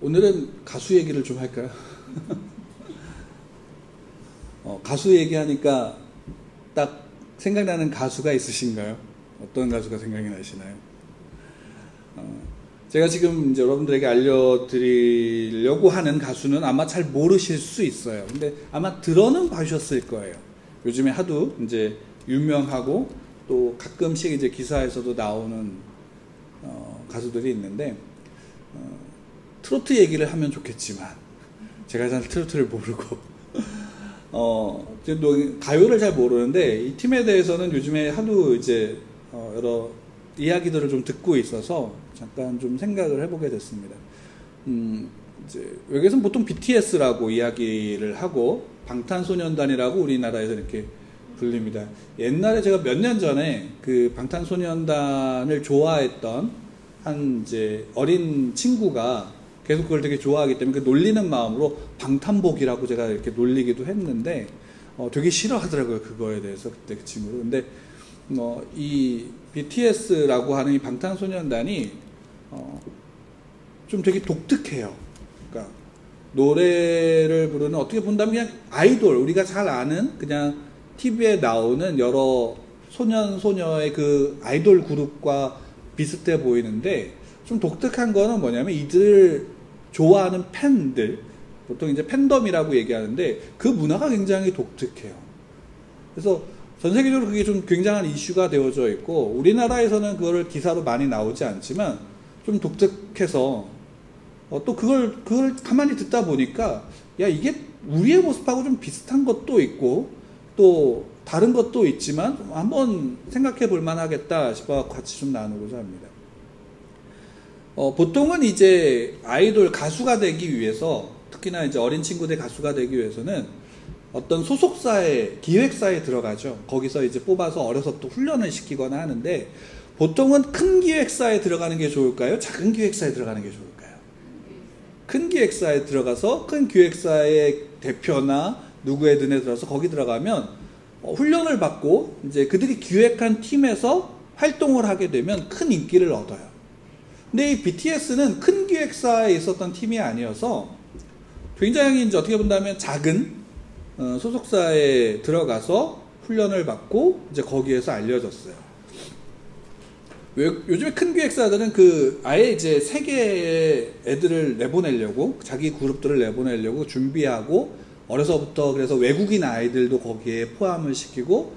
오늘은 가수 얘기를 좀 할까요? 가수 얘기하니까 딱 생각나는 가수가 있으신가요? 어떤 가수가 생각이 나시나요? 제가 지금 이제 여러분들에게 알려드리려고 하는 가수는 아마 잘 모르실 수 있어요. 근데 아마 들어는 봐주셨을 거예요. 요즘에 하도 이제 유명하고 또 가끔씩 이제 기사에서도 나오는 가수들이 있는데, 트로트 얘기를 하면 좋겠지만 제가 잘 트로트를 모르고 가요를 잘 모르는데, 이 팀에 대해서는 요즘에 하도 이제 여러 이야기들을 좀 듣고 있어서 잠깐 좀 생각을 해보게 됐습니다. 이제 여기서는 보통 BTS라고 이야기를 하고 방탄소년단이라고 우리나라에서 이렇게 불립니다. 옛날에 제가 몇 년 전에 그 방탄소년단을 좋아했던 한 이제 어린 친구가 계속 그걸 되게 좋아하기 때문에 그 놀리는 마음으로 방탄복이라고 제가 이렇게 놀리기도 했는데, 되게 싫어하더라고요, 그거에 대해서, 그때 그 친구를. 근데 이 BTS라고 하는 이 방탄소년단이 좀 되게 독특해요. 그러니까 노래를 부르는, 어떻게 본다면 그냥 아이돌, 우리가 잘 아는 그냥 TV에 나오는 여러 소년 소녀의 그 아이돌 그룹과 비슷해 보이는데, 좀 독특한 거는 뭐냐면 이들 좋아하는 팬들, 보통 이제 팬덤이라고 얘기하는데 그 문화가 굉장히 독특해요. 그래서 전 세계적으로 그게 좀 굉장한 이슈가 되어져 있고, 우리나라에서는 그거를 기사로 많이 나오지 않지만 좀 독특해서 또 그걸 가만히 듣다 보니까, 야, 이게 우리의 모습하고 좀 비슷한 것도 있고 또 다른 것도 있지만 한번 생각해 볼 만하겠다 싶어 같이 좀 나누고자 합니다. 보통은 이제 아이돌 가수가 되기 위해서, 특히나 이제 어린 친구들 가수가 되기 위해서는 어떤 소속사에, 기획사에 들어가죠. 거기서 이제 뽑아서 어려서 또 훈련을 시키거나 하는데, 보통은 큰 기획사에 들어가는 게 좋을까요? 작은 기획사에 들어가는 게 좋을까요? 큰 기획사에 들어가서 큰 기획사의 대표나 누구의 눈에 들어서 거기 들어가면 훈련을 받고 이제 그들이 기획한 팀에서 활동을 하게 되면 큰 인기를 얻어요. 근데 이 BTS는 큰 기획사에 있었던 팀이 아니어서 굉장히 이제 어떻게 본다면 작은 소속사에 들어가서 훈련을 받고 이제 거기에서 알려졌어요. 요즘에 큰 기획사들은 아예 이제 세계의 애들을 내보내려고, 자기 그룹들을 내보내려고 준비하고, 어려서부터 그래서 외국인 아이들도 거기에 포함을 시키고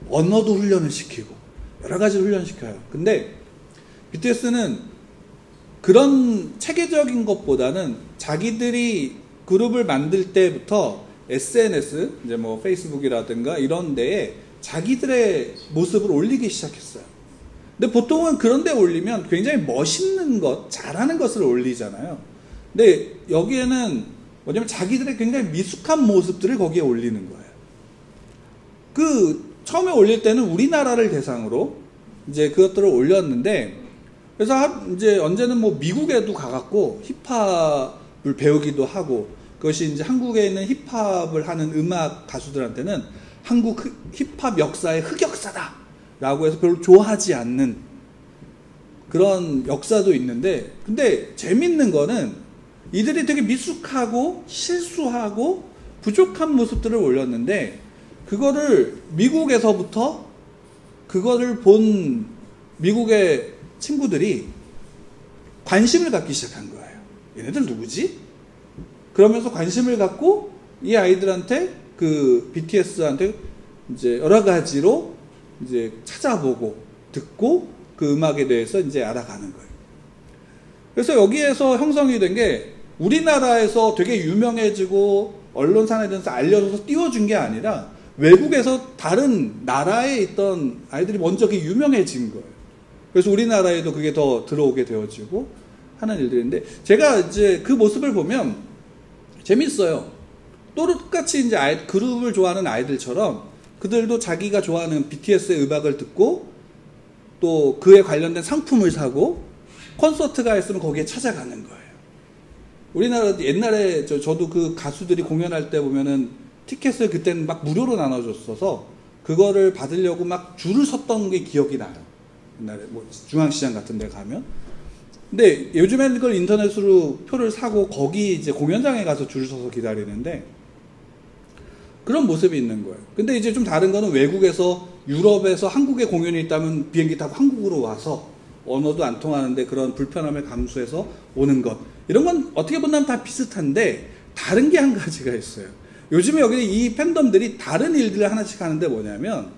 언어도 훈련을 시키고 여러 가지 훈련시켜요. 근데 BTS는 그런 체계적인 것보다는 자기들이 그룹을 만들 때부터 SNS, 이제 뭐 페이스북이라든가 이런 데에 자기들의 모습을 올리기 시작했어요. 근데 보통은 그런 데 올리면 굉장히 멋있는 것, 잘하는 것을 올리잖아요. 근데 여기에는 뭐냐면 자기들의 굉장히 미숙한 모습들을 거기에 올리는 거예요. 처음에 올릴 때는 우리나라를 대상으로 이제 그것들을 올렸는데, 그래서 이제 언제는 뭐 미국에도 가갖고 힙합을 배우기도 하고, 그것이 이제 한국에 있는 힙합을 하는 음악 가수들한테는 한국 힙합 역사의 흑역사다 라고 해서 별로 좋아하지 않는 그런 역사도 있는데, 근데 재밌는 거는 이들이 되게 미숙하고 실수하고 부족한 모습들을 올렸는데, 그거를 미국에서부터 그거를 본 미국의 친구들이 관심을 갖기 시작한 거예요. 얘네들 누구지? 그러면서 관심을 갖고 이 아이들한테, 그 BTS한테 이제 여러 가지로 이제 찾아보고 듣고 그 음악에 대해서 이제 알아가는 거예요. 그래서 여기에서 형성이 된 게, 우리나라에서 되게 유명해지고 언론사에 대해서 알려져서 띄워준 게 아니라 외국에서 다른 나라에 있던 아이들이 먼저 그게 유명해진 거예요. 그래서 우리나라에도 그게 더 들어오게 되어지고 하는 일들인데, 제가 이제 그 모습을 보면 재밌어요. 똑같이 이제 그룹을 좋아하는 아이들처럼 그들도 자기가 좋아하는 BTS의 음악을 듣고 또 그에 관련된 상품을 사고 콘서트가 있으면 거기에 찾아가는 거예요. 우리나라 옛날에 저도 그 가수들이 공연할 때 보면은 티켓을 그때는 막 무료로 나눠줬어서 그거를 받으려고 막 줄을 섰던 게 기억이 나요. 옛날에 뭐 중앙시장 같은 데 가면. 근데 요즘에는 그걸 인터넷으로 표를 사고 거기 이제 공연장에 가서 줄 서서 기다리는데 그런 모습이 있는 거예요. 근데 이제 좀 다른 거는 외국에서 유럽에서 한국에 공연이 있다면 비행기 타고 한국으로 와서 언어도 안 통하는데 그런 불편함을 감수해서 오는 것. 이런 건 어떻게 본다면 다 비슷한데 다른 게 한 가지가 있어요. 요즘에 여기 이 팬덤들이 다른 일들을 하나씩 하는데 뭐냐면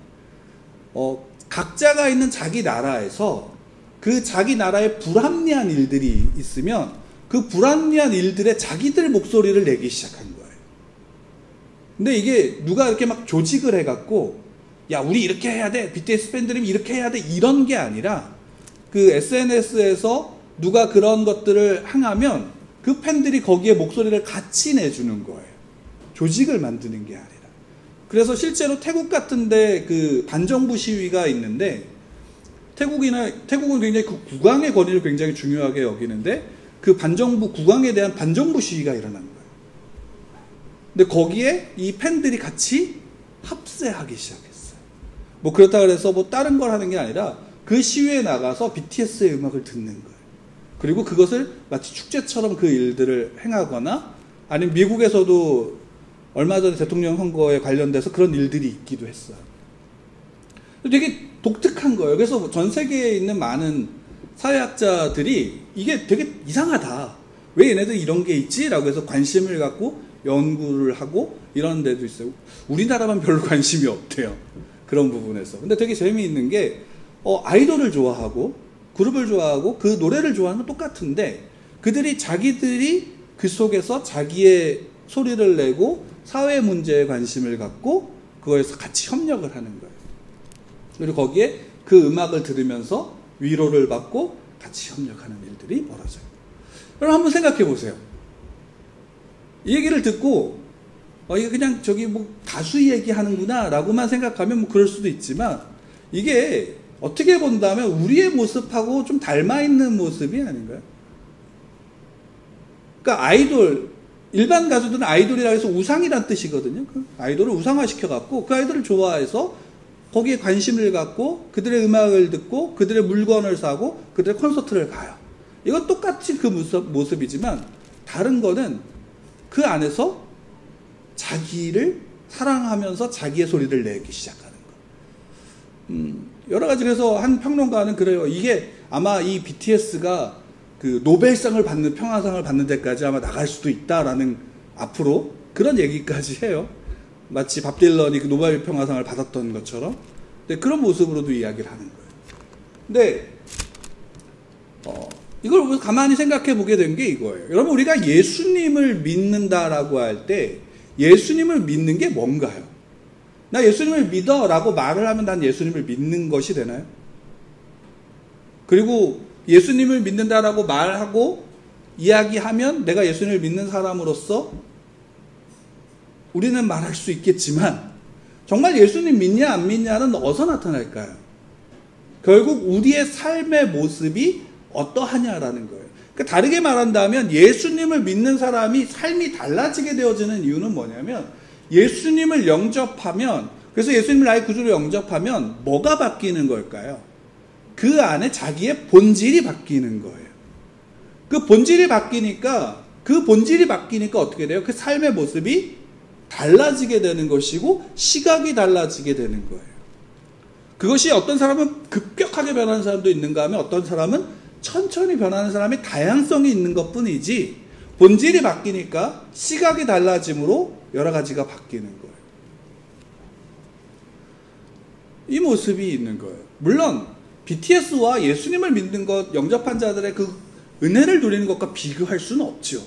각자가 있는 자기 나라에서 그 자기 나라에 불합리한 일들이 있으면 그 불합리한 일들에 자기들 목소리를 내기 시작한 거예요. 근데 이게 누가 이렇게 막 조직을 해갖고 야 우리 이렇게 해야 돼, BTS 팬들이 이렇게 해야 돼, 이런 게 아니라 그 SNS에서 누가 그런 것들을 행하면 그 팬들이 거기에 목소리를 같이 내주는 거예요. 조직을 만드는 게 아니라. 그래서 실제로 태국 같은데 그 반정부 시위가 있는데 태국은 굉장히 그 국왕의 권위를 굉장히 중요하게 여기는데 그 반정부 국왕에 대한 반정부 시위가 일어난 거예요. 근데 거기에 이 팬들이 같이 합세하기 시작했어요. 뭐 그렇다 그래서 뭐 다른 걸 하는 게 아니라 그 시위에 나가서 BTS의 음악을 듣는 거예요. 그리고 그것을 마치 축제처럼 그 일들을 행하거나 아니면 미국에서도 얼마 전에 대통령 선거에 관련돼서 그런 일들이 있기도 했어요. 되게 독특한 거예요. 그래서 전 세계에 있는 많은 사회학자들이 이게 되게 이상하다. 왜 얘네들 이런 게 있지? 라고 해서 관심을 갖고 연구를 하고 이런 데도 있어요. 우리나라만 별로 관심이 없대요. 그런 부분에서. 근데 되게 재미있는 게 아이돌을 좋아하고 그룹을 좋아하고 그 노래를 좋아하는 건 똑같은데 그들이 자기들이 그 속에서 자기의 소리를 내고 사회 문제에 관심을 갖고 그거에서 같이 협력을 하는 거예요. 그리고 거기에 그 음악을 들으면서 위로를 받고 같이 협력하는 일들이 벌어져요. 그럼 한번 생각해 보세요. 이 얘기를 듣고 이게 그냥 저기 뭐 가수 얘기하는구나 라고만 생각하면 뭐 그럴 수도 있지만 이게 어떻게 본다면 우리의 모습하고 좀 닮아 있는 모습이 아닌가요? 그러니까 아이돌, 일반 가수들은 아이돌이라 해서 우상이란 뜻이거든요. 그 아이돌을 우상화시켜갖고 그 아이돌을 좋아해서 거기에 관심을 갖고 그들의 음악을 듣고 그들의 물건을 사고 그들의 콘서트를 가요. 이건 똑같이 그 모습이지만 다른 거는 그 안에서 자기를 사랑하면서 자기의 소리를 내기 시작하는 거. 여러 가지. 그래서 한 평론가는 그래요. 이게 아마 이 BTS가 그 노벨상을 받는, 평화상을 받는 데까지 아마 나갈 수도 있다라는 앞으로 그런 얘기까지 해요. 마치 밥 딜런이 그 노벨 평화상을 받았던 것처럼. 근데 그런 모습으로도 이야기를 하는 거예요. 근데 이걸 가만히 생각해 보게 된 게 이거예요. 여러분, 우리가 예수님을 믿는다라고 할 때 예수님을 믿는 게 뭔가요? 나 예수님을 믿어 라고 말을 하면 난 예수님을 믿는 것이 되나요? 그리고 예수님을 믿는다라고 말하고 이야기하면 내가 예수님을 믿는 사람으로서 우리는 말할 수 있겠지만 정말 예수님 믿냐 안 믿냐는 어디서 나타날까요? 결국 우리의 삶의 모습이 어떠하냐라는 거예요. 그러니까 다르게 말한다면 예수님을 믿는 사람이 삶이 달라지게 되어지는 이유는 뭐냐면 예수님을 영접하면, 그래서 예수님을 나의 구주로 영접하면 뭐가 바뀌는 걸까요? 그 안에 자기의 본질이 바뀌는 거예요. 그 본질이 바뀌니까 어떻게 돼요? 그 삶의 모습이 달라지게 되는 것이고 시각이 달라지게 되는 거예요. 그것이 어떤 사람은 급격하게 변하는 사람도 있는가 하면 어떤 사람은 천천히 변하는 사람의 다양성이 있는 것뿐이지 본질이 바뀌니까 시각이 달라짐으로 여러 가지가 바뀌는 거예요. 이 모습이 있는 거예요. 물론 BTS와 예수님을 믿는 것, 영접한 자들의 그 은혜를 누리는 것과 비교할 수는 없죠.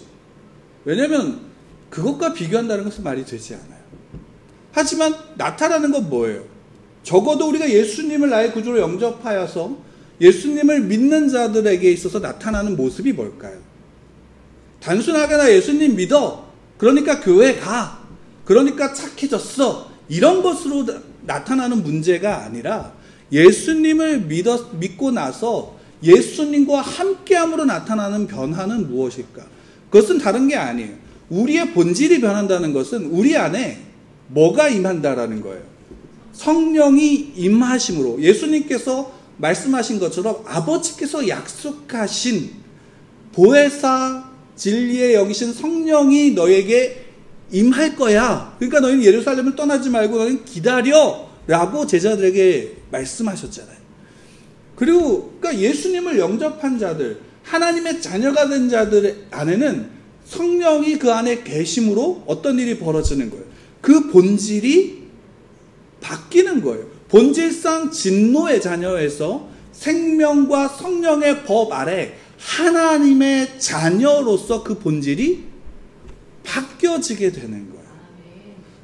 왜냐하면 그것과 비교한다는 것은 말이 되지 않아요. 하지만 나타나는 건 뭐예요? 적어도 우리가 예수님을 나의 구주로 영접하여서 예수님을 믿는 자들에게 있어서 나타나는 모습이 뭘까요? 단순하게 나 예수님 믿어, 그러니까 교회 가, 그러니까 착해졌어, 이런 것으로 나타나는 문제가 아니라 예수님을 믿고 나서 예수님과 함께함으로 나타나는 변화는 무엇일까? 그것은 다른 게 아니에요. 우리의 본질이 변한다는 것은 우리 안에 뭐가 임한다라는 거예요. 성령이 임하심으로, 예수님께서 말씀하신 것처럼 아버지께서 약속하신 보혜사 진리에 여기신 성령이 너에게 임할 거야. 그러니까 너희는 예루살렘을 떠나지 말고 너희는 기다려 라고 제자들에게 말씀하셨잖아요. 그리고 그러니까 예수님을 영접한 자들, 하나님의 자녀가 된 자들 안에는 성령이 그 안에 계심으로 어떤 일이 벌어지는 거예요. 그 본질이 바뀌는 거예요. 본질상 진노의 자녀에서 생명과 성령의 법 아래 하나님의 자녀로서 그 본질이 바뀌어지게 되는 거예요.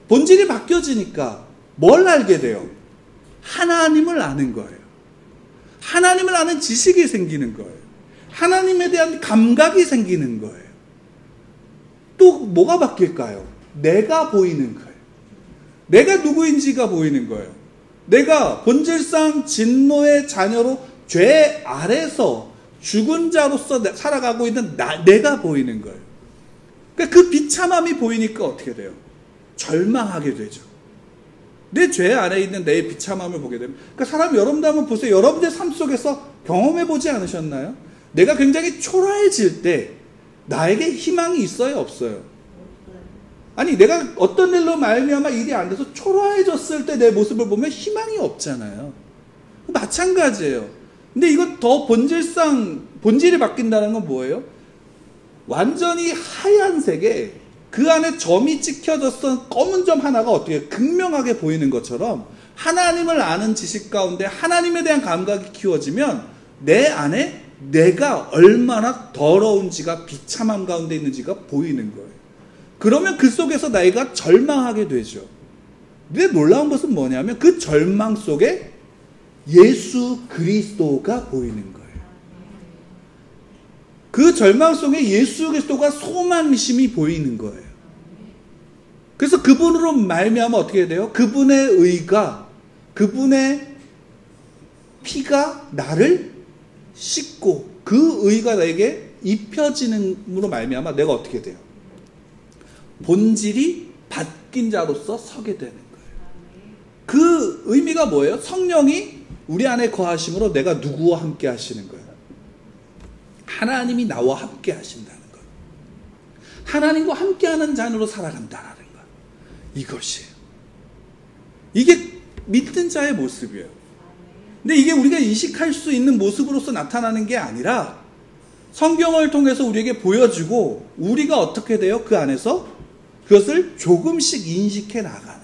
본질이 바뀌어지니까 뭘 알게 돼요? 하나님을 아는 거예요. 하나님을 아는 지식이 생기는 거예요. 하나님에 대한 감각이 생기는 거예요. 또 뭐가 바뀔까요? 내가 보이는 거예요. 내가 누구인지가 보이는 거예요. 내가 본질상 진노의 자녀로 죄 아래서 죽은 자로서 살아가고 있는 내가 보이는 거예요. 그러니까 그 비참함이 보이니까 어떻게 돼요? 절망하게 되죠. 내 죄 안에 있는 내 비참함을 보게 됩니다. 그러니까 사람 여러분도 한번 보세요. 여러분의 삶 속에서 경험해 보지 않으셨나요? 내가 굉장히 초라해질 때 나에게 희망이 있어요, 없어요? 아니 내가 어떤 일로 말미암아 일이 안 돼서 초라해졌을 때 내 모습을 보면 희망이 없잖아요. 마찬가지예요. 근데 이건 더 본질이 바뀐다는 건 뭐예요? 완전히 하얀색에 그 안에 점이 찍혀졌던 검은 점 하나가 어떻게 극명하게 보이는 것처럼 하나님을 아는 지식 가운데 하나님에 대한 감각이 키워지면 내 안에 내가 얼마나 더러운지가 비참함 가운데 있는지가 보이는 거예요. 그러면 그 속에서 내가 절망하게 되죠. 근데 놀라운 것은 뭐냐면 그 절망 속에 예수 그리스도가 보이는 거예요. 그 절망 속에 예수 그리스도가 소망심이 보이는 거예요. 그래서 그분으로 말미암아 어떻게 돼요? 그분의 의가, 그분의 피가 나를 씻고 그 의가 나에게 입혀지는으로 말미암아 내가 어떻게 돼요? 본질이 바뀐 자로서 서게 되는 거예요. 그 의미가 뭐예요? 성령이 우리 안에 거하심으로 내가 누구와 함께 하시는 거예요? 하나님이 나와 함께 하신다는 거예요. 하나님과 함께하는 자녀로 살아간다는 거예요. 이것이에요. 이게 믿는 자의 모습이에요. 근데 이게 우리가 인식할 수 있는 모습으로서 나타나는 게 아니라 성경을 통해서 우리에게 보여주고 우리가 어떻게 돼요? 그 안에서 그것을 조금씩 인식해 나가는 거예요.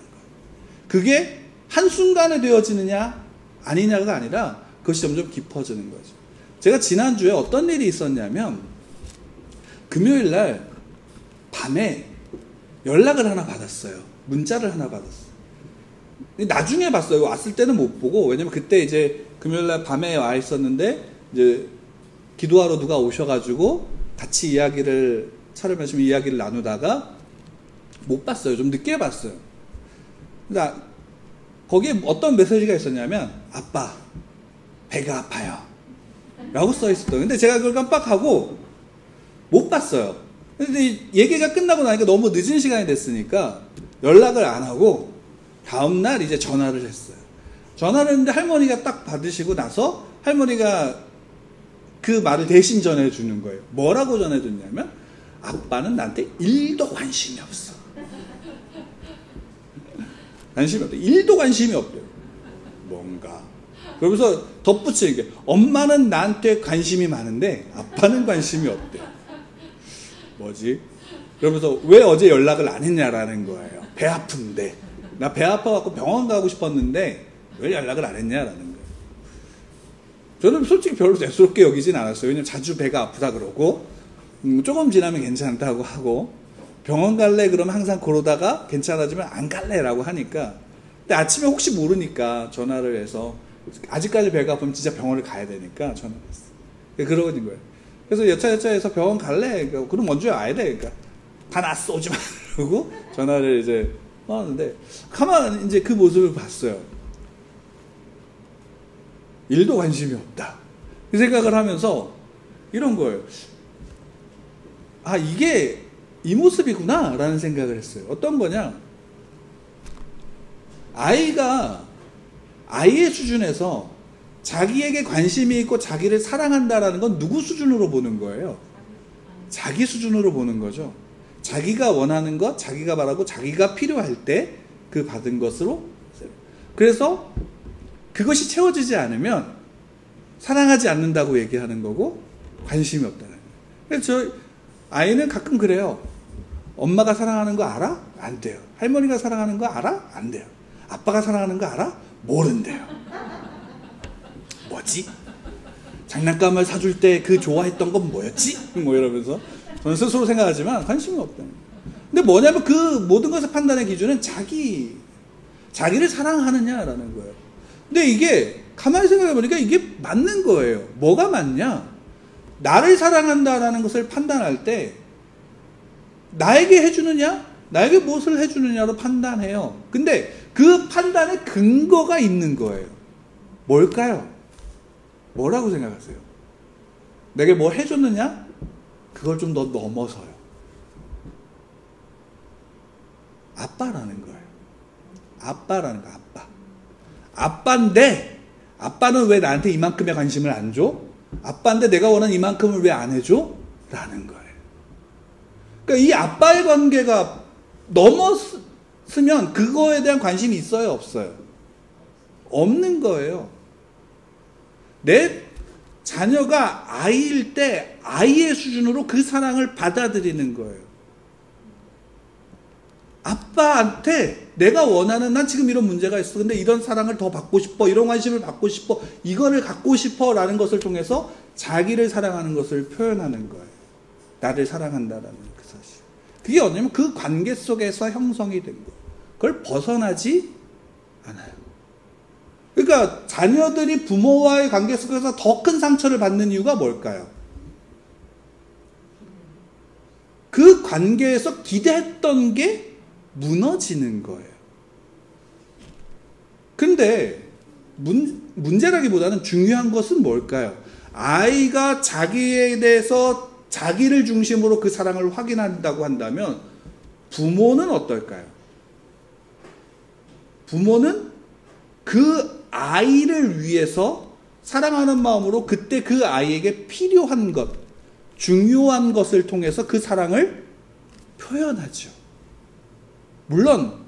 그게 한순간에 되어지느냐 아니냐가 아니라 그것이 점점 깊어지는 거죠. 제가 지난주에 어떤 일이 있었냐면 금요일 날 밤에 연락을 하나 받았어요. 문자를 하나 받았어요. 나중에 봤어요. 왔을 때는 못 보고, 왜냐면 그때 이제 금요일 날 밤에 와 있었는데 이제 기도하러 누가 오셔가지고 같이 이야기를 차를 마시며 이야기를 나누다가 못 봤어요. 좀 늦게 봤어요. 그러니까 거기에 어떤 메시지가 있었냐면 아빠 배가 아파요 라고 써 있었던. 근데 제가 그걸 깜빡하고 못 봤어요. 근데 얘기가 끝나고 나니까 너무 늦은 시간이 됐으니까 연락을 안 하고 다음날 이제 전화를 했어요. 전화를 했는데 할머니가 딱 받으시고 나서 할머니가 그 말을 대신 전해주는 거예요. 뭐라고 전해줬냐면 아빠는 나한테 1도 관심이 없어. 관심이 없대. 1도 관심이 없대요. 뭔가. 그러면서 덧붙이는 게 엄마는 나한테 관심이 많은데 아빠는 관심이 없대. 뭐지? 그러면서 왜 어제 연락을 안 했냐라는 거예요. 배 아픈데. 나 배 아파갖고 병원 가고 싶었는데 왜 연락을 안 했냐라는 거예요. 저는 솔직히 별로 대수롭게 여기진 않았어요. 왜냐면 자주 배가 아프다 그러고 조금 지나면 괜찮다고 하고 병원 갈래? 그러면 항상 그러다가 괜찮아지면 안 갈래라고 하니까. 근데 아침에 혹시 모르니까 전화를 해서 아직까지 배가 아프면 진짜 병원을 가야 되니까 전화를 했어요. 그러는 거예요. 그래서 여차여차해서 병원 갈래? 그럼 먼저 와야 돼. 그러니까 다 났어 오지 마. 그러고 전화를 이제 하는데 가만 이제 그 모습을 봤어요. 1도 관심이 없다. 그 생각을 하면서 이런 거예요. 아 이게 이 모습이구나 라는 생각을 했어요. 어떤 거냐, 아이가 아이의 수준에서 자기에게 관심이 있고 자기를 사랑한다라는 건 누구 수준으로 보는 거예요? 자기 수준으로 보는 거죠. 자기가 원하는 것, 자기가 바라고 자기가 필요할 때 그 받은 것으로. 그래서 그것이 채워지지 않으면 사랑하지 않는다고 얘기하는 거고 관심이 없다는 거예요. 그래서 저 아이는 가끔 그래요. 엄마가 사랑하는 거 알아? 안 돼요. 할머니가 사랑하는 거 알아? 안 돼요. 아빠가 사랑하는 거 알아? 모른대요. 뭐지? 장난감을 사줄 때 그 좋아했던 건 뭐였지? 뭐 이러면서 저는 스스로 생각하지만 관심이 없다는 거예요. 근데 뭐냐면 그 모든 것의 판단의 기준은 자기를 사랑하느냐라는 거예요. 근데 이게 가만히 생각해 보니까 이게 맞는 거예요. 뭐가 맞냐? 나를 사랑한다라는 것을 판단할 때 나에게 해주느냐? 나에게 무엇을 해주느냐로 판단해요. 근데 그 판단에 근거가 있는 거예요. 뭘까요? 뭐라고 생각하세요? 내게 뭐 해줬느냐? 그걸 좀 더 넘어서요. 아빠라는 거예요. 아빠라는 거, 아빠. 아빠인데, 아빠는 왜 나한테 이만큼의 관심을 안 줘? 아빠인데 내가 원하는 이만큼을 왜 안 해줘? 라는 거예요. 그러니까 이 아빠의 관계가 넘었으면 그거에 대한 관심이 있어요, 없어요? 없는 거예요. 내 자녀가 아이일 때 아이의 수준으로 그 사랑을 받아들이는 거예요. 아빠한테 내가 원하는, 난 지금 이런 문제가 있어. 근데 이런 사랑을 더 받고 싶어. 이런 관심을 받고 싶어. 이거를 갖고 싶어. 라는 것을 통해서 자기를 사랑하는 것을 표현하는 거예요. 나를 사랑한다라는 그 사실. 그게 뭐냐면 그 관계 속에서 형성이 된 거예요. 그걸 벗어나지 않아요. 그러니까 자녀들이 부모와의 관계 속에서 더 큰 상처를 받는 이유가 뭘까요? 그 관계에서 기대했던 게 무너지는 거예요. 근데 문제라기보다는 중요한 것은 뭘까요? 아이가 자기에 대해서 자기를 중심으로 그 사랑을 확인한다고 한다면 부모는 어떨까요? 부모는 그 아이를 위해서 사랑하는 마음으로 그때 그 아이에게 필요한 것, 중요한 것을 통해서 그 사랑을 표현하죠. 물론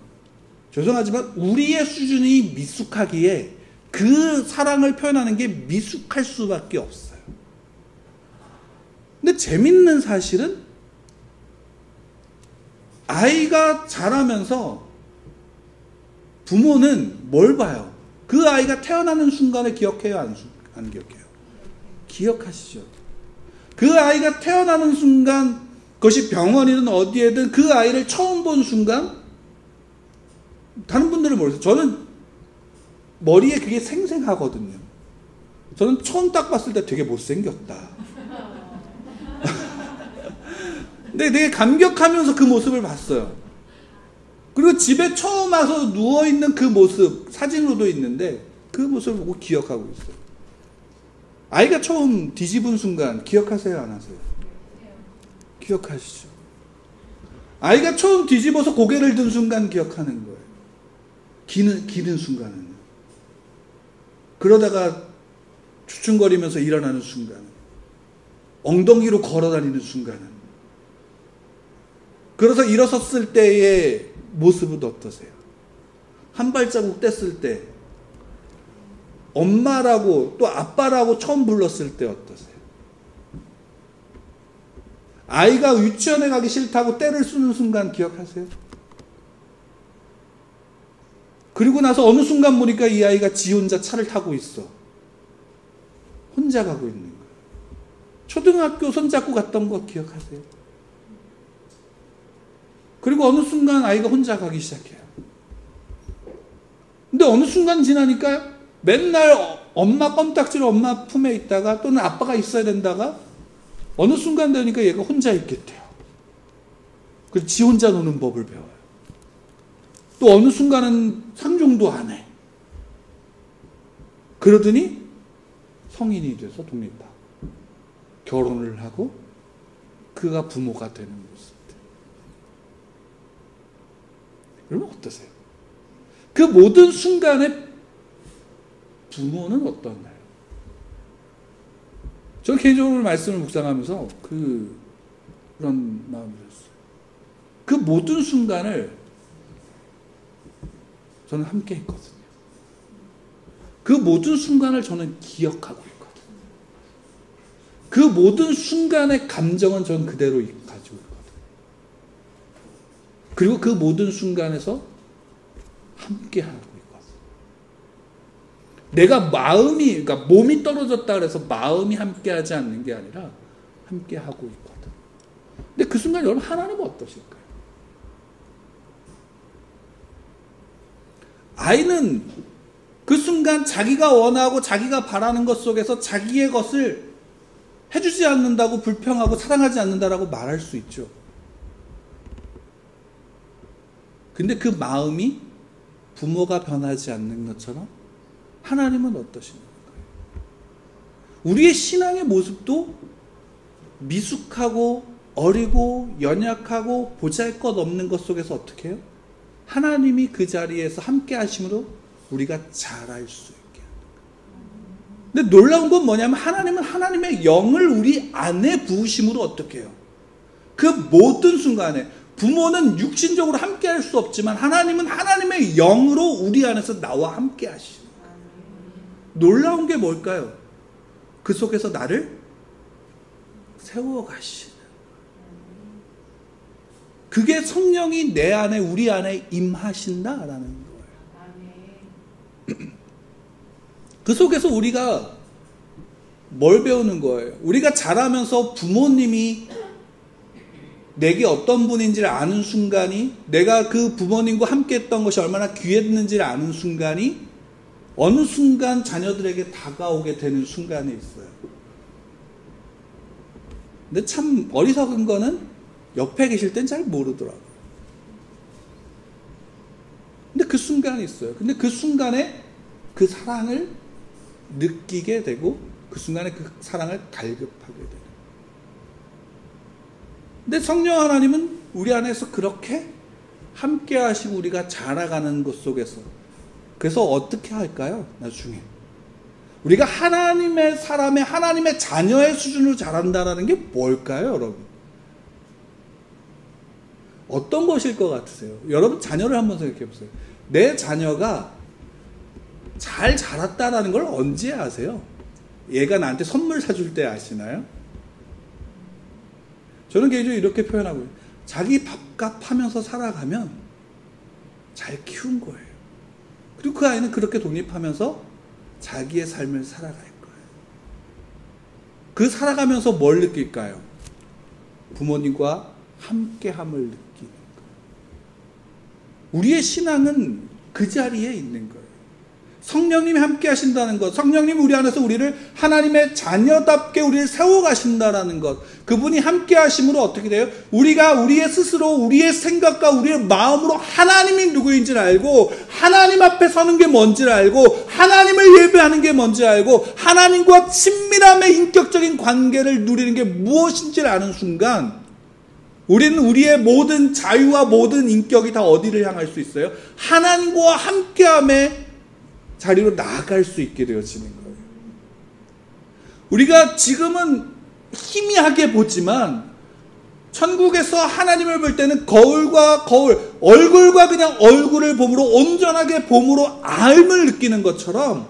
죄송하지만 우리의 수준이 미숙하기에 그 사랑을 표현하는 게 미숙할 수밖에 없어요. 근데 재밌는 사실은 아이가 자라면서 부모는 뭘 봐요? 그 아이가 태어나는 순간을 기억해요? 안 기억해요? 기억하시죠? 그 아이가 태어나는 순간, 그것이 병원이든 어디에든 그 아이를 처음 본 순간, 다른 분들은 모르겠어요. 저는 머리에 그게 생생하거든요. 저는 처음 딱 봤을 때 되게 못생겼다. 근데 되게 감격하면서 그 모습을 봤어요. 그리고 집에 처음 와서 누워있는 그 모습, 사진으로도 있는데 그 모습을 보고 기억하고 있어요. 아이가 처음 뒤집은 순간 기억하세요? 안 하세요? 기억하시죠? 아이가 처음 뒤집어서 고개를 든 순간 기억하는 거예요. 기는 순간은. 그러다가 주춤거리면서 일어나는 순간, 엉덩이로 걸어다니는 순간은. 그래서 일어섰을 때의 모습은 어떠세요? 한 발자국 뗐을 때 엄마라고 또 아빠라고 처음 불렀을 때 어떠세요? 아이가 유치원에 가기 싫다고 떼를 쓰는 순간 기억하세요? 그리고 나서 어느 순간 보니까 이 아이가 지 혼자 차를 타고 있어. 혼자 가고 있는 거예요. 초등학교 손잡고 갔던 거 기억하세요? 그리고 어느 순간 아이가 혼자 가기 시작해요. 근데 어느 순간 지나니까 맨날 엄마 껌딱지로 엄마 품에 있다가 또는 아빠가 있어야 된다가 어느 순간 되니까 얘가 혼자 있겠대요. 그래서 지 혼자 노는 법을 배워요. 또 어느 순간은 상종도 안 해. 그러더니 성인이 돼서 독립하고 결혼을 하고 그가 부모가 되는 모습들. 여러분 어떠세요? 그 모든 순간에 부모는 어떤가요? 저는 개인적으로 말씀을 묵상하면서 그런 마음이 들었어요. 그 모든 순간을 저는 함께 했거든요. 그 모든 순간을 저는 기억하고 있거든요. 그 모든 순간의 감정은 저는 그대로 가지고 있거든요. 그리고 그 모든 순간에서 함께 하고 있거든요. 내가 그러니까 몸이 떨어졌다 그래서 마음이 함께 하지 않는 게 아니라 함께 하고 있거든. 근데 그 순간 여러분 하나님은 어떠실까요? 아이는 그 순간 자기가 원하고 자기가 바라는 것 속에서 자기의 것을 해주지 않는다고 불평하고 사랑하지 않는다라고 말할 수 있죠. 근데 그 마음이 부모가 변하지 않는 것처럼 하나님은 어떠신가요? 우리의 신앙의 모습도 미숙하고 어리고 연약하고 보잘것없는 것 속에서 어떻게 해요? 하나님이 그 자리에서 함께 하심으로 우리가 잘할 수 있게 합니다. 근데 놀라운 건 뭐냐면 하나님은 하나님의 영을 우리 안에 부으심으로 어떻게 해요? 그 모든 순간에 부모는 육신적으로 함께 할 수 없지만 하나님은 하나님의 영으로 우리 안에서 나와 함께 하시는 거예요. 놀라운 게 뭘까요? 그 속에서 나를 세워가시는. 그게 성령이 내 안에 우리 안에 임하신다라는 거예요. 그 속에서 우리가 뭘 배우는 거예요? 우리가 자라면서 부모님이 내게 어떤 분인지를 아는 순간이, 내가 그 부모님과 함께 했던 것이 얼마나 귀했는지를 아는 순간이 어느 순간 자녀들에게 다가오게 되는 순간이 있어요. 근데 참 어리석은 거는 옆에 계실 땐 잘 모르더라고요. 근데 그 순간이 있어요. 근데 그 순간에 그 사랑을 느끼게 되고 그 순간에 그 사랑을 갈급하게 돼요. 근데 성령 하나님은 우리 안에서 그렇게 함께 하시고 우리가 자라가는 것 속에서, 그래서 어떻게 할까요? 나중에 우리가 하나님의 사람의 하나님의 자녀의 수준으로 자란다라는 게 뭘까요, 여러분? 어떤 것일 것 같으세요? 여러분 자녀를 한번 생각해 보세요. 내 자녀가 잘 자랐다라는 걸 언제 아세요? 얘가 나한테 선물 사줄 때 아시나요? 저는 개인적으로 이렇게 표현하고 있어요. 자기 밥값 하면서 살아가면 잘 키운 거예요. 그리고 그 아이는 그렇게 독립하면서 자기의 삶을 살아갈 거예요. 그 살아가면서 뭘 느낄까요? 부모님과 함께함을 느끼는 거예요. 우리의 신앙은 그 자리에 있는 거예요. 성령님이 함께 하신다는 것, 성령님이 우리 안에서 우리를 하나님의 자녀답게 우리를 세워가신다라는 것, 그분이 함께 하심으로 어떻게 돼요? 우리가 우리의 스스로 우리의 생각과 우리의 마음으로 하나님이 누구인지를 알고 하나님 앞에 서는 게 뭔지를 알고 하나님을 예배하는 게 뭔지 알고 하나님과 친밀함의 인격적인 관계를 누리는 게 무엇인지를 아는 순간 우리는 우리의 모든 자유와 모든 인격이 다 어디를 향할 수 있어요? 하나님과 함께함의 자리로 나아갈 수 있게 되어지는 거예요. 우리가 지금은 희미하게 보지만 천국에서 하나님을 볼 때는 거울과 거울, 얼굴과 그냥 얼굴을 봄으로 온전하게 봄으로 알을 느끼는 것처럼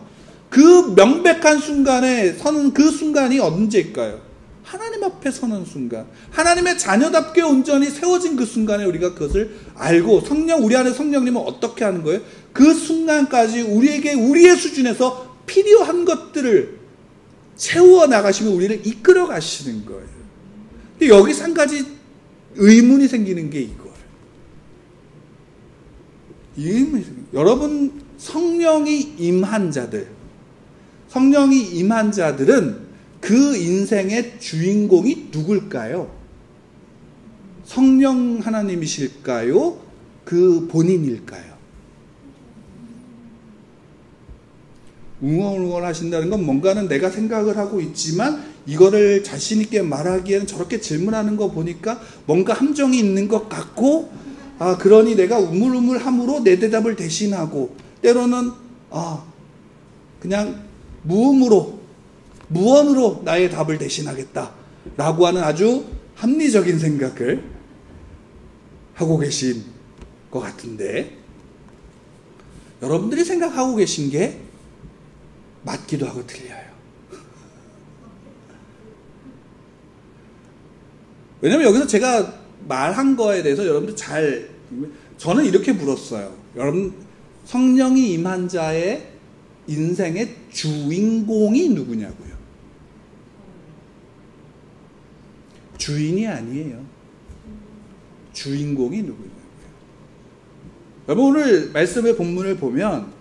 그 명백한 순간에 서는 그 순간이 언제일까요? 하나님 앞에 서는 순간, 하나님의 자녀답게 온전히 세워진 그 순간에 우리가 그것을 알고 우리 안에 성령님은 어떻게 하는 거예요? 그 순간까지 우리에게 우리의 수준에서 필요한 것들을 채워 나가시면 우리를 이끌어 가시는 거예요. 근데 여기서 한 가지 의문이 생기는 게 이거예요. 여러분, 성령이 임한 자들은 그 인생의 주인공이 누굴까요? 성령 하나님이실까요? 그 본인일까요? 웅얼웅얼 하신다는 건 뭔가는 내가 생각을 하고 있지만 이거를 자신 있게 말하기에는 저렇게 질문하는 거 보니까 뭔가 함정이 있는 것 같고, 그러니 내가 우물우물함으로 내 대답을 대신하고, 때로는 그냥 무언으로 나의 답을 대신하겠다 라고 하는 아주 합리적인 생각을 하고 계신 것 같은데, 여러분들이 생각하고 계신 게 맞기도 하고 틀려요. 왜냐면 여기서 제가 말한 거에 대해서 여러분들 저는 이렇게 물었어요. 여러분, 성령이 임한 자의 인생의 주인공이 누구냐고요. 주인이 아니에요. 주인공이 누구냐고요. 여러분, 오늘 말씀의 본문을 보면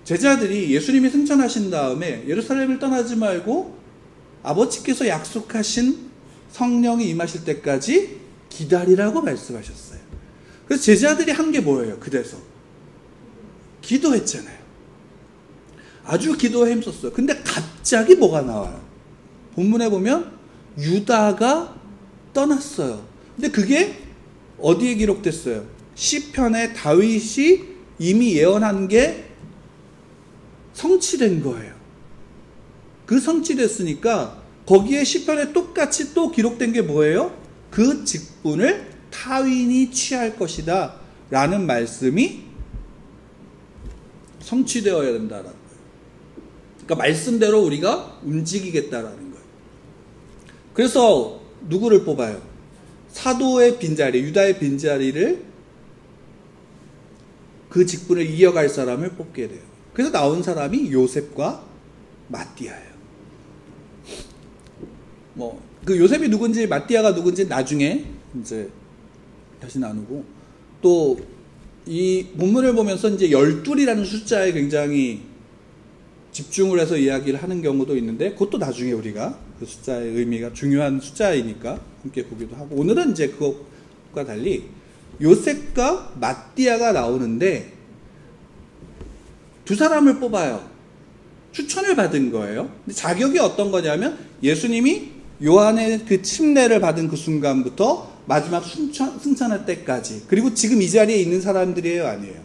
제자들이 예수님이 승천하신 다음에 예루살렘을 떠나지 말고 아버지께서 약속하신 성령이 임하실 때까지 기다리라고 말씀하셨어요. 그래서 제자들이 한 게 뭐예요? 그래서 기도했잖아요. 아주 기도에 힘썼어요. 근데 갑자기 뭐가 나와요? 본문에 보면 유다가 떠났어요. 근데 그게 어디에 기록됐어요? 시편에 다윗이 이미 예언한 게 성취된 거예요. 그 성취됐으니까 거기에 시편에 똑같이 또 기록된 게 뭐예요? 그 직분을 타윈이 취할 것이다 라는 말씀이 성취되어야 된다라는 거예요. 그러니까 말씀대로 우리가 움직이겠다라는 거예요. 그래서 누구를 뽑아요? 사도의 빈자리, 유다의 빈자리를, 그 직분을 이어갈 사람을 뽑게 돼요. 그래서 나온 사람이 요셉과 마띠아예요. 그 요셉이 누군지 마띠아가 누군지 나중에 이제 다시 나누고, 또 이 본문을 보면서 이제 12이라는 숫자에 굉장히 집중을 해서 이야기를 하는 경우도 있는데, 그것도 나중에 우리가 그 숫자의 의미가 중요한 숫자이니까 함께 보기도 하고, 오늘은 이제 그것과 달리 요셉과 마띠아가 나오는데 두 사람을 뽑아요. 추천을 받은 거예요. 근데 자격이 어떤 거냐면, 예수님이 요한의 그 침례를 받은 그 순간부터 마지막 승천할 때까지, 그리고 지금 이 자리에 있는 사람들이에요, 아니에요?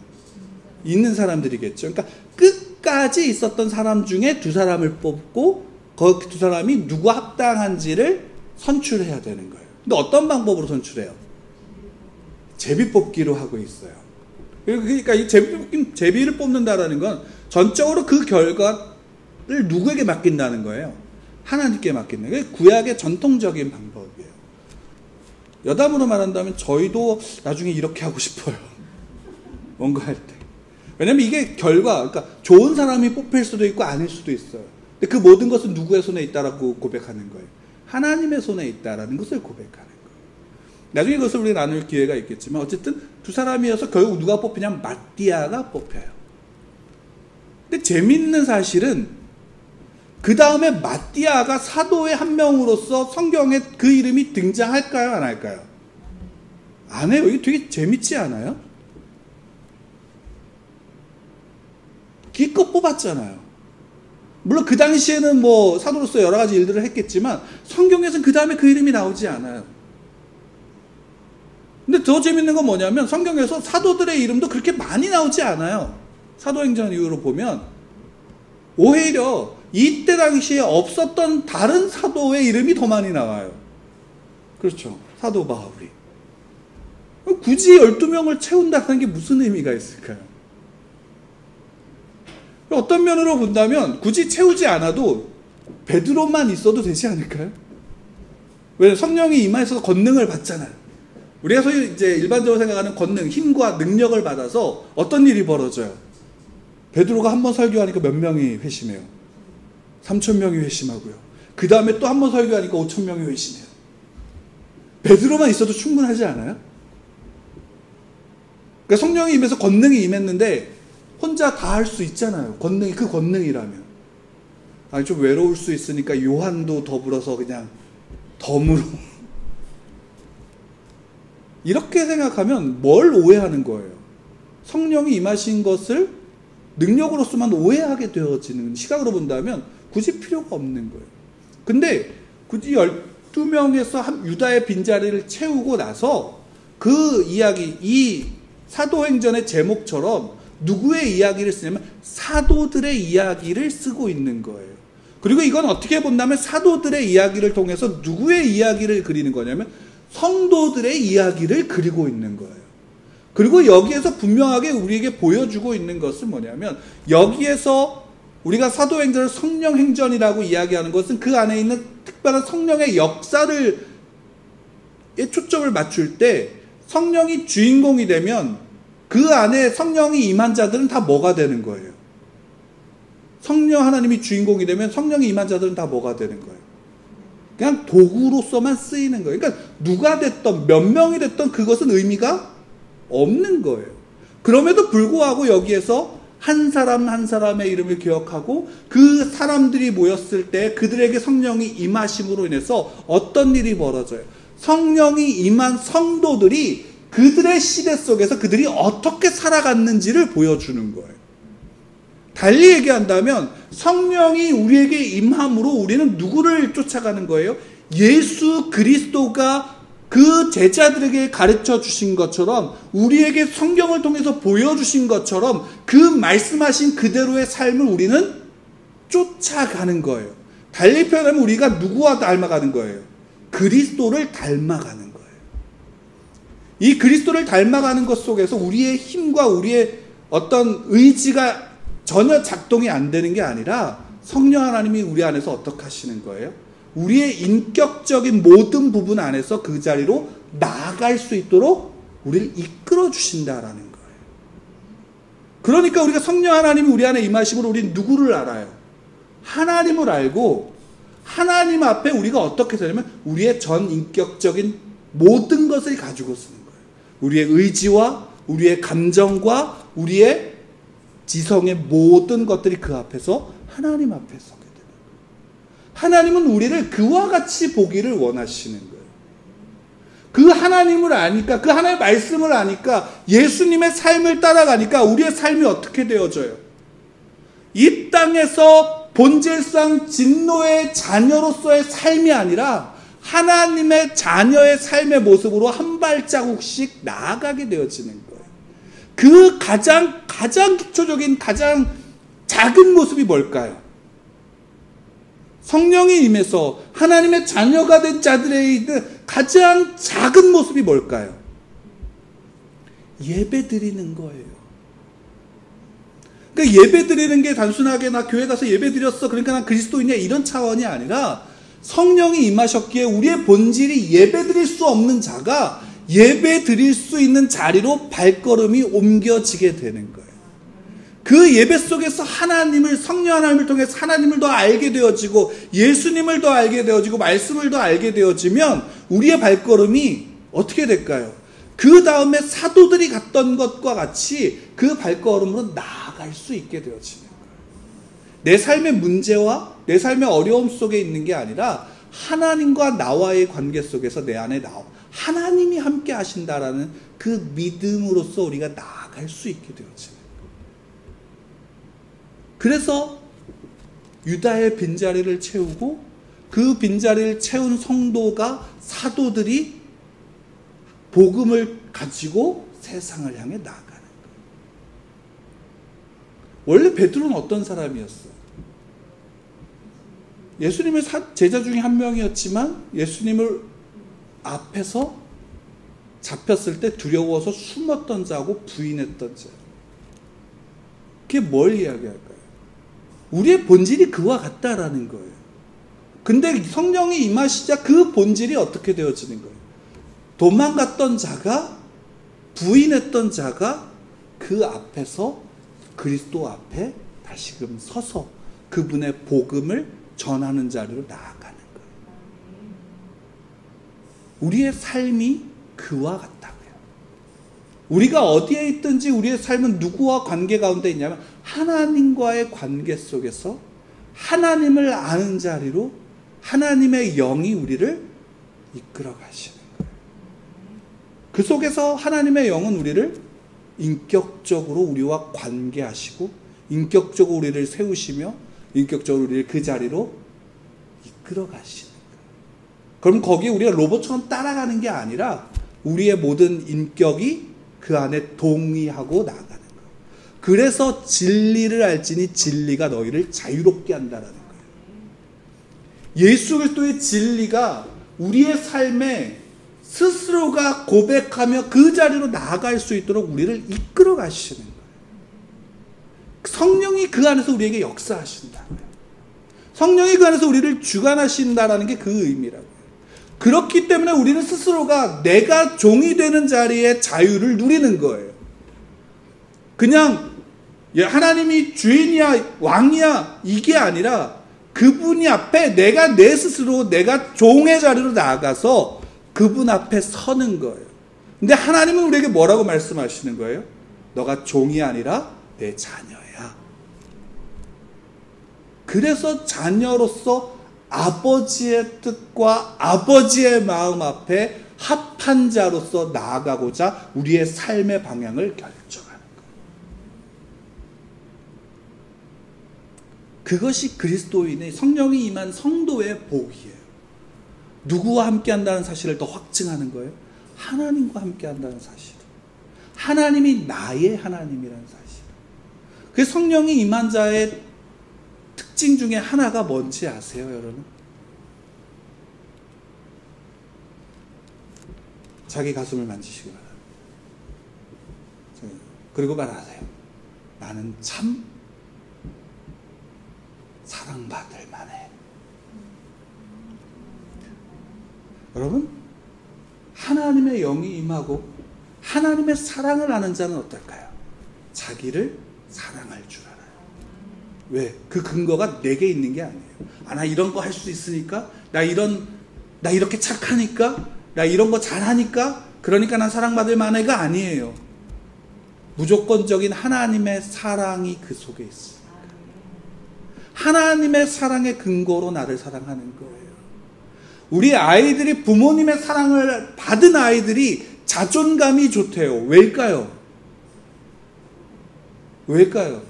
있는 사람들이겠죠. 그러니까 끝까지 있었던 사람 중에 두 사람을 뽑고 그 두 사람이 누가 합당한지를 선출해야 되는 거예요. 근데 어떤 방법으로 선출해요? 제비뽑기로 하고 있어요. 그러니까 이 제비를 뽑는다라는 건 전적으로 그 결과를 누구에게 맡긴다는 거예요? 하나님께 맡기는. 그게 구약의 전통적인 방법이에요. 여담으로 말한다면 저희도 나중에 이렇게 하고 싶어요. 뭔가 할 때. 왜냐면 이게 그러니까 좋은 사람이 뽑힐 수도 있고 아닐 수도 있어요. 근데 그 모든 것은 누구의 손에 있다라고 고백하는 거예요? 하나님의 손에 있다라는 것을 고백하는 거예요. 나중에 그것을 우리가 나눌 기회가 있겠지만, 어쨌든 두 사람이어서 결국 누가 뽑히냐면 마띠아가 뽑혀요. 근데 재밌는 사실은 그 다음에 마띠아가 사도의 한 명으로서 성경에 그 이름이 등장할까요? 안 할까요? 안 해요. 이게 되게 재밌지 않아요? 기껏 뽑았잖아요. 물론 그 당시에는 뭐 사도로서 여러 가지 일들을 했겠지만 성경에서는 그 다음에 그 이름이 나오지 않아요. 근데 더 재밌는 건 뭐냐면, 성경에서 사도들의 이름도 그렇게 많이 나오지 않아요. 사도행전 이후로 보면 오히려 이때 당시에 없었던 다른 사도의 이름이 더 많이 나와요. 그렇죠. 사도 바울이. 굳이 12명을 채운다는 게 무슨 의미가 있을까요? 어떤 면으로 본다면 굳이 채우지 않아도 베드로만 있어도 되지 않을까요? 왜? 성령이 임하여서 권능을 받잖아요. 우리가 소위 이제 일반적으로 생각하는 권능, 힘과 능력을 받아서 어떤 일이 벌어져요? 베드로가 한 번 설교하니까 몇 명이 회심해요? 3,000명이 회심하고요. 그 다음에 또 한 번 설교하니까 5,000명이 회심해요. 베드로만 있어도 충분하지 않아요? 그러니까 성령이 임해서 권능이 임했는데 혼자 다 할 수 있잖아요. 권능이 그 권능이라면. 아니, 좀 외로울 수 있으니까 요한도 더불어서 그냥 덤으로. 이렇게 생각하면 뭘 오해하는 거예요? 성령이 임하신 것을 능력으로서만 오해하게 되어지는 시각으로 본다면 굳이 필요가 없는 거예요. 근데 굳이 12명에서 유다의 빈자리를 채우고 나서 그 이야기, 이 사도행전의 제목처럼 누구의 이야기를 쓰냐면 사도들의 이야기를 쓰고 있는 거예요. 그리고 이건 어떻게 본다면 사도들의 이야기를 통해서 누구의 이야기를 그리는 거냐면 성도들의 이야기를 그리고 있는 거예요. 그리고 여기에서 분명하게 우리에게 보여주고 있는 것은 뭐냐면, 여기에서 우리가 사도행전을 성령행전이라고 이야기하는 것은 그 안에 있는 특별한 성령의 역사를 초점을 맞출 때, 성령이 주인공이 되면 그 안에 성령이 임한 자들은 다 뭐가 되는 거예요? 성령 하나님이 주인공이 되면 성령이 임한 자들은 다 뭐가 되는 거예요? 그냥 도구로서만 쓰이는 거예요. 그러니까 누가 됐던 몇 명이 됐던 그것은 의미가 없는 거예요. 그럼에도 불구하고 여기에서 한 사람 한 사람의 이름을 기억하고 그 사람들이 모였을 때 그들에게 성령이 임하심으로 인해서 어떤 일이 벌어져요? 성령이 임한 성도들이 그들의 시대 속에서 그들이 어떻게 살아갔는지를 보여주는 거예요. 달리 얘기한다면 성령이 우리에게 임함으로 우리는 누구를 쫓아가는 거예요? 예수 그리스도가 그 제자들에게 가르쳐 주신 것처럼, 우리에게 성경을 통해서 보여주신 것처럼 그 말씀하신 그대로의 삶을 우리는 쫓아가는 거예요. 달리 표현하면 우리가 누구와 닮아가는 거예요? 그리스도를 닮아가는 거예요. 이 그리스도를 닮아가는 것 속에서 우리의 힘과 우리의 어떤 의지가 전혀 작동이 안 되는 게 아니라 성령 하나님이 우리 안에서 어떻게 하시는 거예요? 우리의 인격적인 모든 부분 안에서 그 자리로 나아갈 수 있도록 우리를 이끌어 주신다라는 거예요. 그러니까 우리가 성령 하나님이 우리 안에 임하심으로 우리는 누구를 알아요? 하나님을 알고, 하나님 앞에 우리가 어떻게 되냐면 우리의 전 인격적인 모든 것을 가지고 쓰는 거예요. 우리의 의지와 우리의 감정과 우리의 지성의 모든 것들이 그 앞에서 하나님 앞에 서게 돼요. 하나님은 우리를 그와 같이 보기를 원하시는 거예요. 그 하나님을 아니까, 그 하나님의 말씀을 아니까, 예수님의 삶을 따라가니까 우리의 삶이 어떻게 되어져요? 이 땅에서 본질상 진노의 자녀로서의 삶이 아니라 하나님의 자녀의 삶의 모습으로 한 발자국씩 나아가게 되어지는 거예요. 그 가장 기초적인 가장 작은 모습이 뭘까요? 성령이 임해서 하나님의 자녀가 된 자들에 있는 가장 작은 모습이 뭘까요? 예배 드리는 거예요. 그러니까 예배 드리는 게 단순하게 나 교회 가서 예배 드렸어, 그러니까 난 그리스도인이야, 이런 차원이 아니라 성령이 임하셨기에 우리의 본질이 예배 드릴 수 없는 자가 예배 드릴 수 있는 자리로 발걸음이 옮겨지게 되는 거예요. 그 예배 속에서 하나님을, 성령 하나님을 통해서 하나님을 더 알게 되어지고 예수님을 더 알게 되어지고 말씀을 더 알게 되어지면 우리의 발걸음이 어떻게 될까요? 그 다음에 사도들이 갔던 것과 같이 그 발걸음으로 나아갈 수 있게 되어지는 거예요. 내 삶의 문제와 내 삶의 어려움 속에 있는 게 아니라 하나님과 나와의 관계 속에서 내 안에 하나님이 함께 하신다라는 그 믿음으로써 우리가 나아갈 수 있게 되어지는 거예요. 그래서 유다의 빈자리를 채우고 그 빈자리를 채운 성도가, 사도들이 복음을 가지고 세상을 향해 나아가는 거예요. 원래 베드로는 어떤 사람이었어요? 예수님의 제자 중에 한 명이었지만 예수님을 앞에서 잡혔을 때 두려워서 숨었던 자고 부인했던 자. 그게 뭘 이야기할까요? 우리의 본질이 그와 같다라는 거예요. 근데 성령이 임하시자 그 본질이 어떻게 되어지는 거예요? 도망갔던 자가, 부인했던 자가 그 앞에서 그리스도 앞에 다시금 서서 그분의 복음을 전하는 자리로 나아가는 거예요. 우리의 삶이 그와 같다고요. 우리가 어디에 있든지 우리의 삶은 누구와 관계 가운데 있냐면 하나님과의 관계 속에서 하나님을 아는 자리로 하나님의 영이 우리를 이끌어 가시는 거예요. 그 속에서 하나님의 영은 우리를 인격적으로 우리와 관계하시고 인격적으로 우리를 세우시며 인격적으로 우리를 그 자리로 이끌어 가시는 거예요. 그럼 거기에 우리가 로봇처럼 따라가는 게 아니라 우리의 모든 인격이 그 안에 동의하고 나아가는 거예요. 그래서 진리를 알지니 진리가 너희를 자유롭게 한다라는 거예요. 예수 그리스도의 진리가 우리의 삶에 스스로가 고백하며 그 자리로 나아갈 수 있도록 우리를 이끌어 가시는 거예요. 성령이 그 안에서 우리에게 역사하신다. 성령이 그 안에서 우리를 주관하신다라는 게 그 의미라고요. 그렇기 때문에 우리는 스스로가 내가 종이 되는 자리의 자유를 누리는 거예요. 그냥 하나님이 주인이야 왕이야 이게 아니라 그분이 앞에 내가 내 스스로 내가 종의 자리로 나아가서 그분 앞에 서는 거예요. 근데 하나님은 우리에게 뭐라고 말씀하시는 거예요? 너가 종이 아니라 내 자녀야. 그래서 자녀로서 아버지의 뜻과 아버지의 마음 앞에 합한 자로서 나아가고자 우리의 삶의 방향을 결정하는 거예요. 그것이 그리스도인의 성령이 임한 성도의 복이에요. 누구와 함께 한다는 사실을 더 확증하는 거예요? 하나님과 함께 한다는 사실. 하나님이 나의 하나님이라는 사실. 그 성령이 임한 자의 특징 중에 하나가 뭔지 아세요, 여러분? 자기 가슴을 만지시기 바랍니다. 그리고 말하세요. 나는 참 사랑받을 만해. 여러분, 하나님의 영이 임하고 하나님의 사랑을 아는 자는 어떨까요? 자기를 사랑할 줄 알아요. 왜? 그 근거가 내게 있는 게 아니에요. 나 이런 거 할 수 있으니까, 나 이렇게 착하니까, 나 이런 거 잘하니까, 그러니까 난 사랑받을 만해가 아니에요. 무조건적인 하나님의 사랑이 그 속에 있어요. 하나님의 사랑의 근거로 나를 사랑하는 거예요. 우리 아이들이 부모님의 사랑을 받은 아이들이 자존감이 좋대요. 왜일까요? 왜일까요?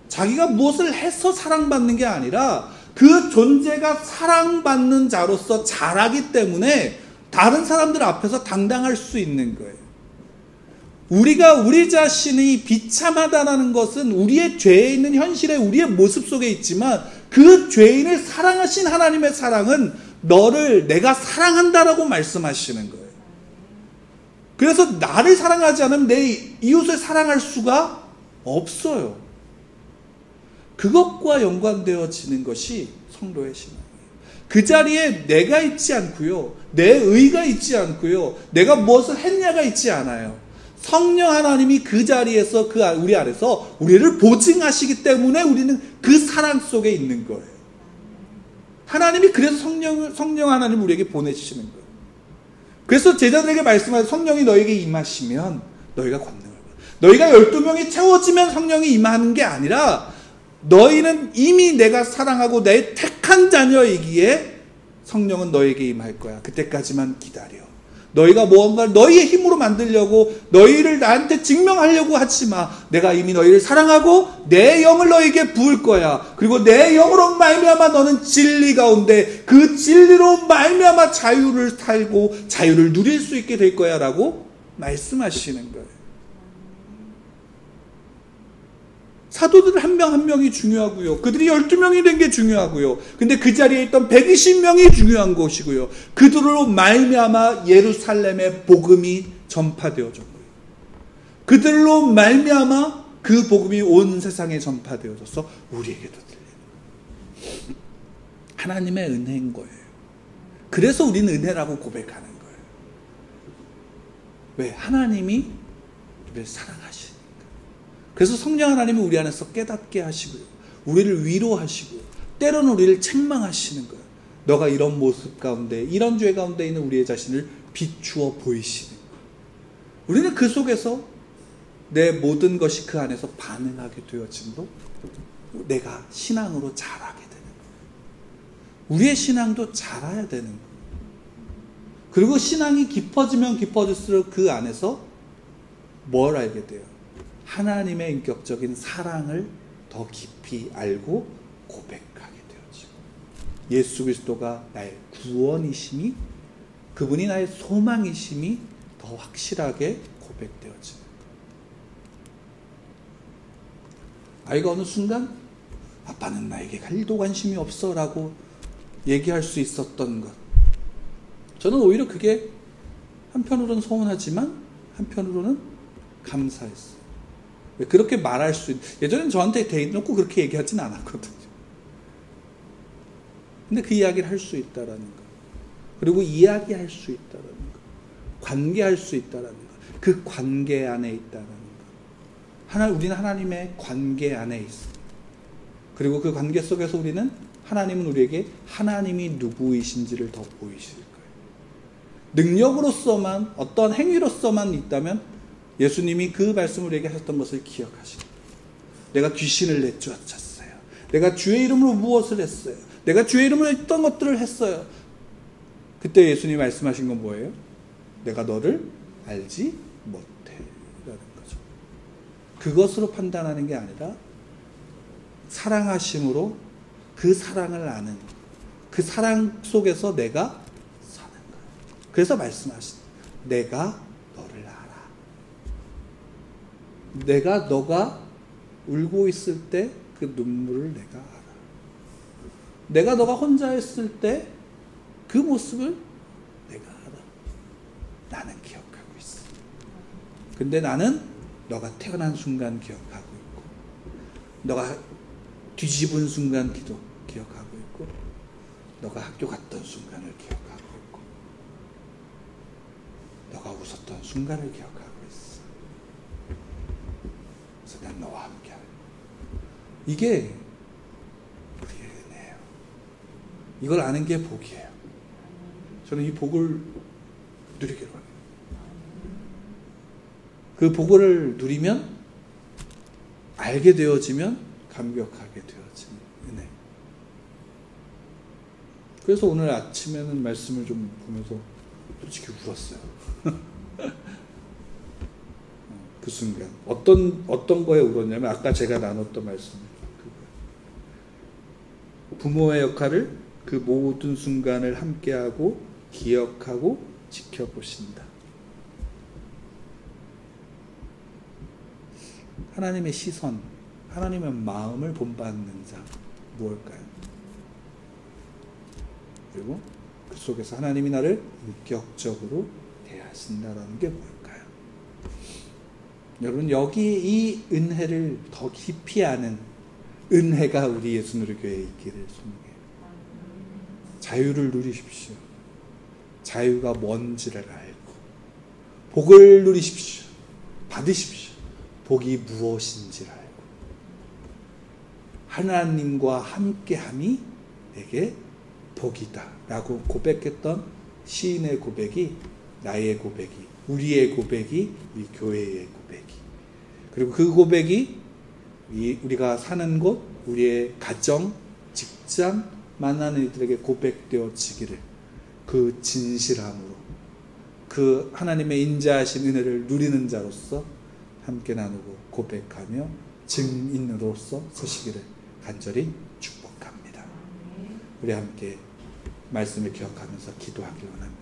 자기가 무엇을 해서 사랑받는 게 아니라 그 존재가 사랑받는 자로서 자라기 때문에 다른 사람들 앞에서 당당할 수 있는 거예요. 우리가 우리 자신이 비참하다는 것은 우리의 죄에 있는 현실의 우리의 모습 속에 있지만 그 죄인을 사랑하신 하나님의 사랑은 너를 내가 사랑한다라고 말씀하시는 거예요. 그래서 나를 사랑하지 않으면 내 이웃을 사랑할 수가 없어요. 그것과 연관되어지는 것이 성도의 신앙이에요. 그 자리에 내가 있지 않고요. 내 의가 있지 않고요. 내가 무엇을 했냐가 있지 않아요. 성령 하나님이 그 자리에서 우리 안에서 우리를 보증하시기 때문에 우리는 그 사랑 속에 있는 거예요. 하나님이 그래서 성령 하나님을 우리에게 보내주시는 거예요. 그래서 제자들에게 말씀하세요. 성령이 너에게 임하시면 너희가 권능을 받아. 너희가 12명이 채워지면 성령이 임하는 게 아니라 너희는 이미 내가 사랑하고 내 택한 자녀이기에 성령은 너에게 임할 거야. 그때까지만 기다려. 너희가 무언가를 너희의 힘으로 만들려고 너희를 나한테 증명하려고 하지 마. 내가 이미 너희를 사랑하고 내 영을 너희에게 부을 거야. 그리고 내 영으로 말미암아 너는 진리 가운데 그 진리로 말미암아 자유를 살고 자유를 누릴 수 있게 될 거야 라고 말씀하시는 거예요. 사도들 한 명 한 명이 중요하고요. 그들이 12명이 된 게 중요하고요. 근데 그 자리에 있던 120명이 중요한 것이고요. 그들로 말미암아 예루살렘의 복음이 전파되어졌고요. 그들로 말미암아 그 복음이 온 세상에 전파되어져서 우리에게도 들리는 하나님의 은혜인 거예요. 그래서 우리는 은혜라고 고백하는 거예요. 왜? 하나님이 우리를 사랑하시니까. 그래서 성령 하나님이 우리 안에서 깨닫게 하시고요. 우리를 위로하시고요. 때로는 우리를 책망하시는 거예요. 너가 이런 모습 가운데 이런 죄 가운데 있는 우리의 자신을 비추어 보이시는 거예요. 우리는 그 속에서 내 모든 것이 그 안에서 반응하게 되어짐도 내가 신앙으로 자라게 되는 거예요. 우리의 신앙도 자라야 되는 거예요. 그리고 신앙이 깊어지면 깊어질수록 그 안에서 뭘 알게 돼요? 하나님의 인격적인 사랑을 더 깊이 알고 고백하게 되어지고 예수 그리스도가 나의 구원이심이 그분이 나의 소망이심이 더 확실하게 고백되어지는 거예요. 아이가 어느 순간 아빠는 나에게 1도 관심이 없어 라고 얘기할 수 있었던 것. 저는 오히려 그게 한편으로는 서운하지만 한편으로는 감사했어요. 왜 그렇게 말할 수 예전엔 저한테 대놓고 그렇게 얘기하진 않았거든요. 근데 그 이야기를 할 수 있다라는 것, 그리고 이야기할 수 있다라는 것, 관계할 수 있다라는 것, 그 관계 안에 있다라는 것. 우리는 하나님의 관계 안에 있습니다. 그리고 그 관계 속에서 우리는 하나님은 우리에게 하나님이 누구이신지를 더 보이실 거예요. 능력으로서만, 어떤 행위로서만 있다면 예수님이 그 말씀을 우리에게 하셨던 것을 기억하시고, 내가 귀신을 내쫓았어요. 내가 주의 이름으로 무엇을 했어요. 내가 주의 이름으로 어떤 것들을 했어요. 그때 예수님이 말씀하신 건 뭐예요? 내가 너를 알지 못해 라는 거죠. 그것으로 판단하는 게 아니라 사랑하심으로 그 사랑을 아는, 그 사랑 속에서 내가 사는 거예요. 그래서 말씀하신, 내가 너를 알아. 내가 너가 울고 있을 때 그 눈물을 내가 알아. 내가 너가 혼자 있을 때 그 모습을 내가 알아. 나는 기억하고 있어. 근데 나는 너가 태어난 순간 기억하고 있고, 너가 뒤집은 순간 기억하고 있고, 너가 학교 갔던 순간을 기억하고 있고, 너가 웃었던 순간을 기억하고 있어. 그래서 난 너와 함께할. 이게 우리의 은혜예요. 이걸 아는 게 복이에요. 저는 이 복을 누리기로 해요. 그 복을 누리면, 알게 되어지면 감격하게 되어지는 은혜. 그래서 오늘 아침에는 말씀을 좀 보면서 솔직히 울었어요. 그 순간 어떤 거에 울었냐면, 아까 제가 나눴던 말씀, 부모의 역할을 그 모든 순간을 함께하고 기억하고 지켜보신다. 하나님의 시선, 하나님의 마음을 본받는 자, 무엇일까요? 그리고 그 속에서 하나님이 나를 인격적으로 대하신다라는 게 뭘까요? 여러분, 여기 이 은혜를 더 깊이 아는 은혜가 우리 예수누리교회에 있기를 소망해요. 자유를 누리십시오. 자유가 뭔지를 알고, 복을 누리십시오. 받으십시오. 복이 무엇인지를 알고, 하나님과 함께함이 내게 복이다 라고 고백했던 시인의 고백이 나의 고백이, 우리의 고백이, 우리 교회의 고백이, 그리고 그 고백이 우리가 사는 곳, 우리의 가정, 직장, 만나는 이들에게 고백되어지기를, 그 진실함으로, 그 하나님의 인자하신 은혜를 누리는 자로서 함께 나누고 고백하며 증인으로서 서시기를 간절히 축복합니다. 우리 함께 말씀을 기억하면서 기도하길 원합니다.